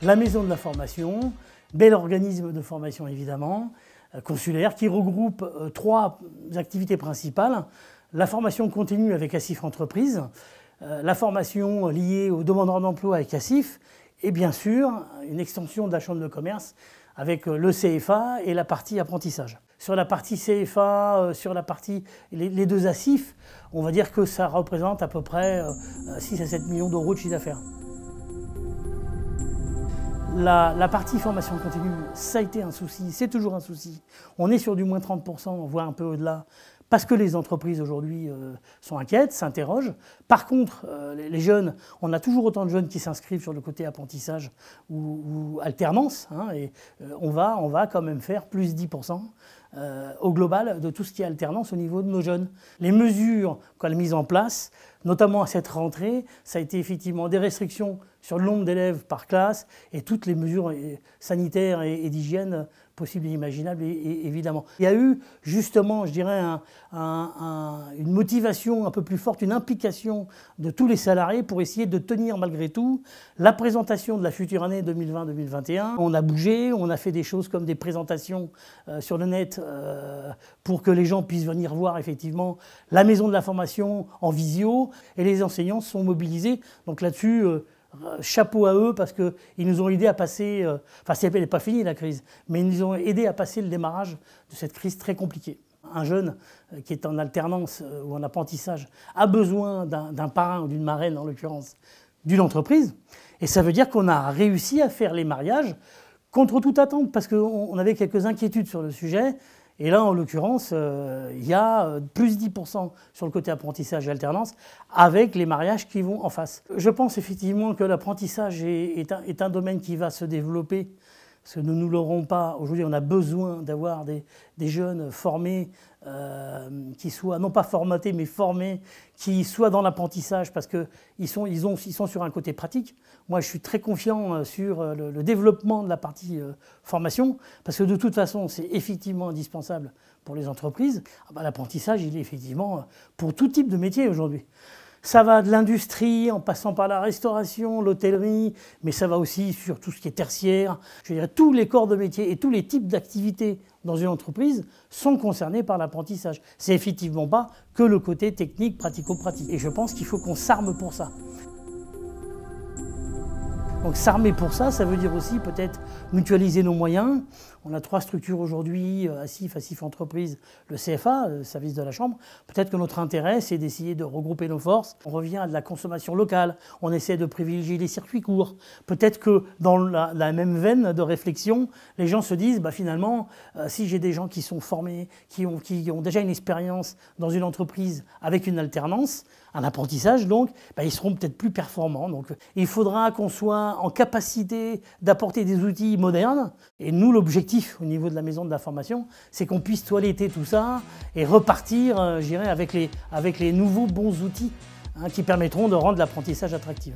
La maison de la formation, bel organisme de formation évidemment, consulaire, qui regroupe trois activités principales. La formation continue avec Acif Entreprises, la formation liée aux demandeurs d'emploi avec Acif, et bien sûr une extension de la chambre de commerce avec le CFA et la partie apprentissage. Sur la partie CFA, sur la partie les deux Acif, on va dire que ça représente à peu près 6 à 7 millions d'euros de chiffre d'affaires. La partie formation continue, ça a été un souci, c'est toujours un souci. On est sur du moins 30%, voire un peu au-delà, parce que les entreprises aujourd'hui sont inquiètes, s'interrogent. Par contre, les jeunes, on a toujours autant de jeunes qui s'inscrivent sur le côté apprentissage ou alternance, hein, et on va quand même faire plus 10% au global de tout ce qui est alternance au niveau de nos jeunes. Les mesures qu'on a mises en place, notamment à cette rentrée, ça a été effectivement des restrictions sur le nombre d'élèves par classe et toutes les mesures sanitaires et d'hygiène possibles et imaginables, évidemment. Il y a eu justement, je dirais, une motivation un peu plus forte, une implication de tous les salariés pour essayer de tenir malgré tout la présentation de la future année 2020-2021. On a bougé, on a fait des choses comme des présentations sur le net pour que les gens puissent venir voir effectivement la maison de la formation en visio, et les enseignants sont mobilisés. Donc là-dessus, chapeau à eux parce qu'ils nous ont aidés à passer, enfin elle n'est pas finie la crise, mais ils nous ont aidés à passer le démarrage de cette crise très compliquée. Un jeune qui est en alternance ou en apprentissage a besoin d'un parrain ou d'une marraine, en l'occurrence, d'une entreprise, et ça veut dire qu'on a réussi à faire les mariages contre toute attente parce qu'on avait quelques inquiétudes sur le sujet. Et là, en l'occurrence, il y a plus 10% sur le côté apprentissage et alternance avec les mariages qui vont en face. Je pense effectivement que l'apprentissage est un domaine qui va se développer, parce que nous ne l'aurons pas. Aujourd'hui, on a besoin d'avoir des jeunes formés, qui soient, non pas formatés, mais formés, qui soient dans l'apprentissage, parce qu'ils sont sur un côté pratique. Moi, je suis très confiant sur le développement de la partie formation, parce que de toute façon, c'est effectivement indispensable pour les entreprises. L'apprentissage, il est effectivement pour tout type de métier aujourd'hui. Ça va de l'industrie, en passant par la restauration, l'hôtellerie, mais ça va aussi sur tout ce qui est tertiaire. Je dirais tous les corps de métier et tous les types d'activités dans une entreprise sont concernés par l'apprentissage. C'est effectivement pas que le côté technique, pratico-pratique. Et je pense qu'il faut qu'on s'arme pour ça. Donc s'armer pour ça, ça veut dire aussi peut-être mutualiser nos moyens. On a 3 structures aujourd'hui, Acif Entreprises, le CFA, le service de la Chambre. Peut-être que notre intérêt, c'est d'essayer de regrouper nos forces. On revient à de la consommation locale, on essaie de privilégier les circuits courts. Peut-être que dans la même veine de réflexion, les gens se disent, finalement, si j'ai des gens qui sont formés, qui ont déjà une expérience dans une entreprise avec une alternance, un apprentissage, donc, ils seront peut-être plus performants. Donc, il faudra qu'on soit en capacité d'apporter des outils modernes. Et nous, l'objectif au niveau de la maison de la formation, c'est qu'on puisse toiletter tout ça et repartir, je dirais, avec les nouveaux bons outils qui permettront de rendre l'apprentissage attractif.